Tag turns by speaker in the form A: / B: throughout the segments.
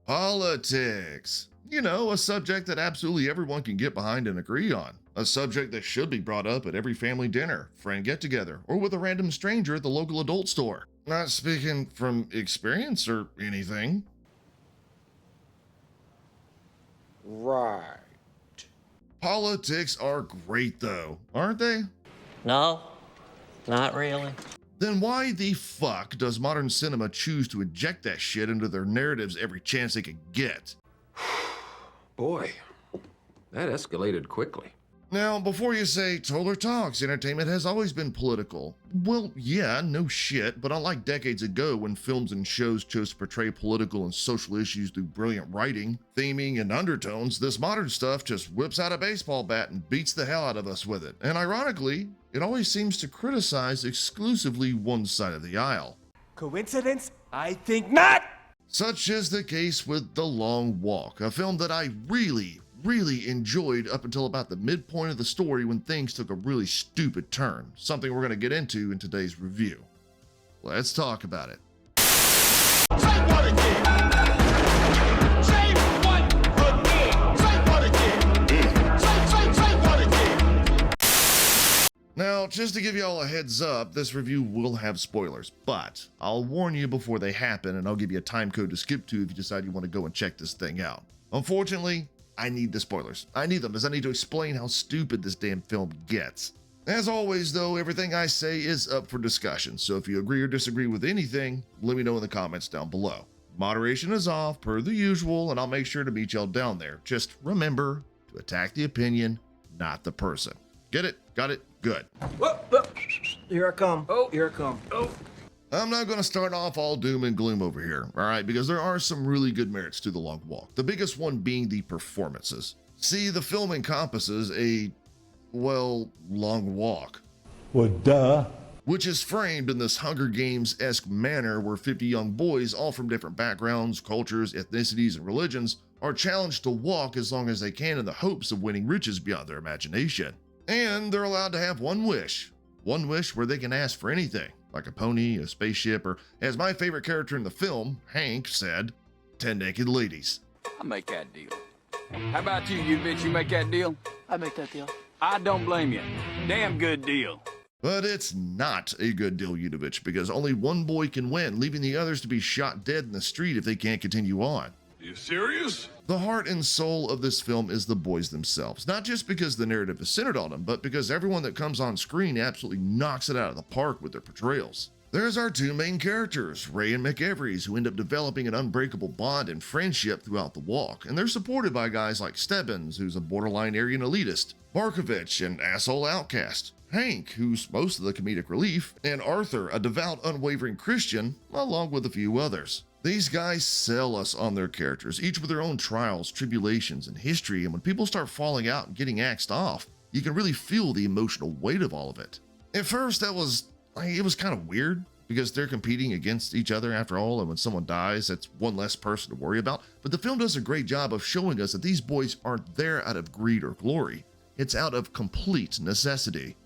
A: Politics. You know, a subject that absolutely everyone can get behind and agree on. A subject that should be brought up at every family dinner, friend get-together, or with a random stranger at the local adult store. Not speaking from experience or anything.
B: Right.
A: Politics are great though, aren't they?
C: No, not really.
A: Then why the fuck does modern cinema choose to inject that shit into their narratives every chance they can get?
B: Boy, that escalated quickly.
A: Now, before you say Toller Talks, entertainment has always been political. Well, yeah, no shit, but unlike decades ago when films and shows chose to portray political and social issues through brilliant writing, theming, and undertones, this modern stuff just whips out a baseball bat and beats the hell out of us with it. And ironically, it always seems to criticize exclusively one side of the aisle.
D: Coincidence? I think not!
A: Such is the case with The Long Walk, a film that I really enjoyed up until about the midpoint of the story when things took a really stupid turn, something we're going to get into in today's review. Let's talk about it.
E: Say what again? Say what again? Say what again? Say what again?
A: Now, just to give you all a heads up, this review will have spoilers, but I'll warn you before they happen and I'll give you a time code to skip to if you decide you want to go and check this thing out. Unfortunately, I need the spoilers. I need them because I need to explain how stupid this damn film gets. As always, though, everything I say is up for discussion, so if you agree or disagree with anything, let me know in the comments down below. Moderation is off, per the usual, and I'll make sure to meet y'all down there. Just remember to attack the opinion, not the person. Get it? Got it? Good.
D: Whoa. Here I come. Oh, here I come. Oh.
A: I'm not going to start off all doom and gloom over here, alright, because there are some really good merits to The Long Walk, the biggest one being the performances. See, the film encompasses a, well, long walk.
F: Well, duh.
A: Which is framed in this Hunger Games-esque manner where 50 young boys, all from different backgrounds, cultures, ethnicities, and religions, are challenged to walk as long as they can in the hopes of winning riches beyond their imagination. And they're allowed to have one wish where they can ask for anything. Like a pony, a spaceship, or as my favorite character in the film, Hank, said, 10 naked ladies.
G: I make that deal. How about you, bitch? You make that deal?
D: I make that deal.
G: I don't blame you. Damn good deal.
A: But it's not a good deal, Yudovich, because only one boy can win, leaving the others to be shot dead in the street if they can't continue on.
E: You serious?
A: The heart and soul of this film is the boys themselves, not just because the narrative is centered on them, but because everyone that comes on screen absolutely knocks it out of the park with their portrayals. There's our two main characters, Ray and McEvery's, who end up developing an unbreakable bond and friendship throughout the walk, and they're supported by guys like Stebbins, who's a borderline Aryan elitist, Markovich, an asshole outcast, Hank, who's most of the comedic relief, and Arthur, a devout, unwavering Christian, along with a few others. These guys sell us on their characters, each with their own trials, tribulations, and history, and when people start falling out and getting axed off, you can really feel the emotional weight of all of it. At first, it was kind of weird, because they're competing against each other after all, and when someone dies, that's one less person to worry about, but the film does a great job of showing us that these boys aren't there out of greed or glory. It's out of complete necessity.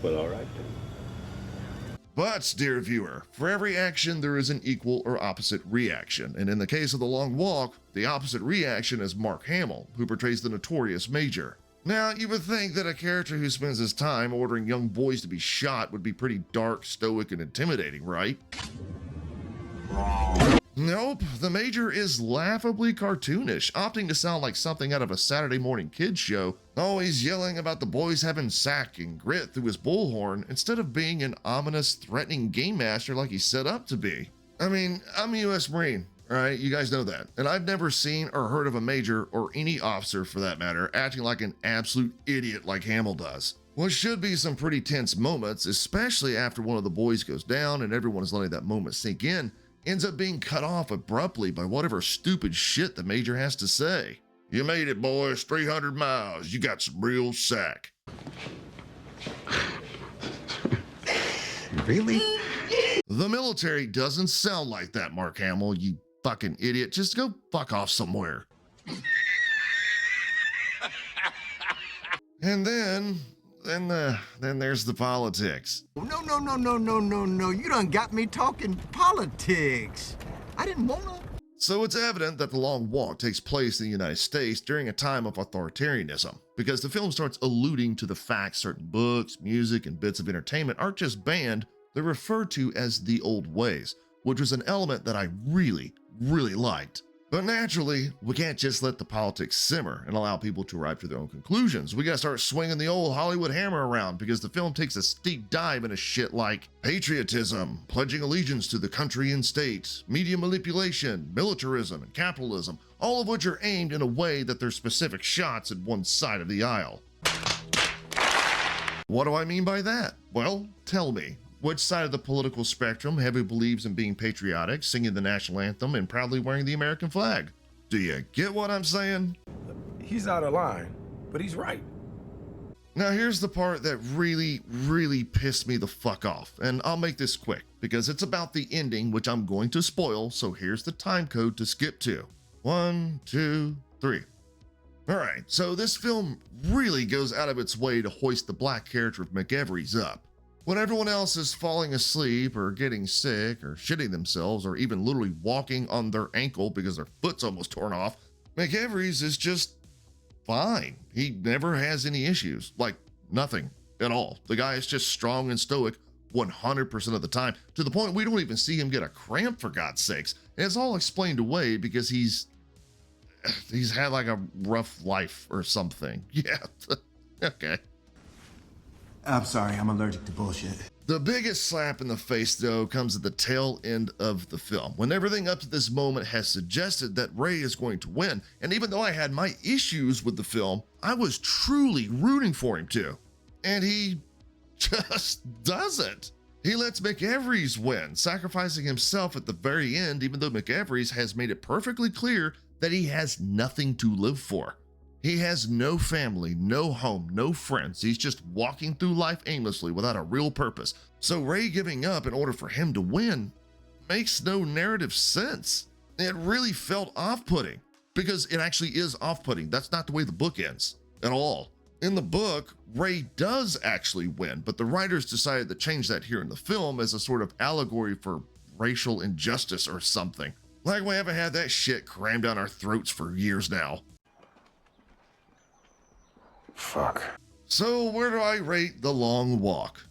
F: Well, all right then.
A: But, dear viewer, for every action there is an equal or opposite reaction, and in the case of The Long Walk, the opposite reaction is Mark Hamill, who portrays the notorious Major. Now, you would think that a character who spends his time ordering young boys to be shot would be pretty dark, stoic, and intimidating, right? Nope, the Major is laughably cartoonish, opting to sound like something out of a Saturday morning kids show, always yelling about the boys having sack and grit through his bullhorn instead of being an ominous, threatening game master like he's set up to be. I mean, I'm a U.S. Marine, right? You guys know that. And I've never seen or heard of a major, or any officer for that matter, acting like an absolute idiot like Hamill does. What should be some pretty tense moments, especially after one of the boys goes down and everyone is letting that moment sink in, ends up being cut off abruptly by whatever stupid shit the Major has to say. You made it, boys, 300 miles. You got some real sack.
B: Really?
A: The military doesn't sound like that, Mark Hamill, you fucking idiot. Just go fuck off somewhere. And then there's the politics.
H: No. You done got me talking politics. I didn't wanna.
A: So it's evident that the long walk takes place in the United States during a time of authoritarianism, because the film starts alluding to the fact certain books, music, and bits of entertainment aren't just banned, they're referred to as the old ways, which was an element that I really liked. But naturally, we can't just let the politics simmer and allow people to arrive to their own conclusions. We gotta start swinging the old Hollywood hammer around, because the film takes a steep dive into shit like patriotism, pledging allegiance to the country and state, media manipulation, militarism, and capitalism, all of which are aimed in a way that they're specific shots at one side of the aisle. What do I mean by that? Well, tell me. Which side of the political spectrum heavily believes in being patriotic, singing the national anthem, and proudly wearing the American flag? Do you get what I'm saying?
E: He's out of line, but he's right.
A: Now here's the part that really pissed me the fuck off, and I'll make this quick, because it's about the ending, which I'm going to spoil, so here's the time code to skip to. 1, 2, 3. Alright, so this film really goes out of its way to hoist the black character of McEvery's up. When everyone else is falling asleep or getting sick or shitting themselves or even literally walking on their ankle because their foot's almost torn off, McEvery's is just fine. He never has any issues, like nothing at all. The guy is just strong and stoic 100% of the time, to the point we don't even see him get a cramp, for God's sakes. And it's all explained away because he's had like a rough life or something. Yeah, okay.
D: I'm sorry, I'm allergic to bullshit.
A: The biggest slap in the face, though, comes at the tail end of the film, when everything up to this moment has suggested that Ray is going to win. And even though I had my issues with the film, I was truly rooting for him to. And he just doesn't. He lets McEvery's win, sacrificing himself at the very end, even though McEvery's has made it perfectly clear that he has nothing to live for. He has no family, no home, no friends. He's just walking through life aimlessly without a real purpose. So Ray giving up in order for him to win makes no narrative sense. It really felt off-putting, because it actually is off-putting. That's not the way the book ends at all. In the book, Ray does actually win, but the writers decided to change that here in the film as a sort of allegory for racial injustice or something. Like we haven't had that shit crammed down our throats for years now.
B: Fuck.
A: So where do I rate The Long Walk?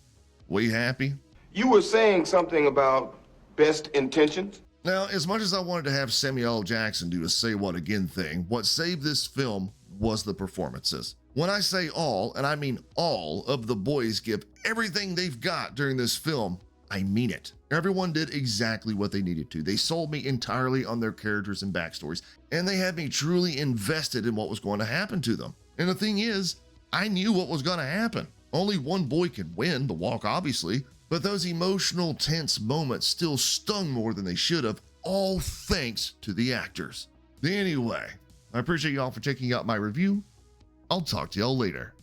A: We happy?
H: You were saying something about best intentions?
A: Now, as much as I wanted to have Samuel L. Jackson do a say what again thing, what saved this film was the performances. When I say all, and I mean all, of the boys give everything they've got during this film, I mean it. Everyone did exactly what they needed to. They sold me entirely on their characters and backstories, and they had me truly invested in what was going to happen to them. And the thing is, I knew what was going to happen. Only one boy could win the walk, obviously, but those emotional, tense moments still stung more than they should have, all thanks to the actors. Anyway, I appreciate y'all for checking out my review. I'll talk to y'all later.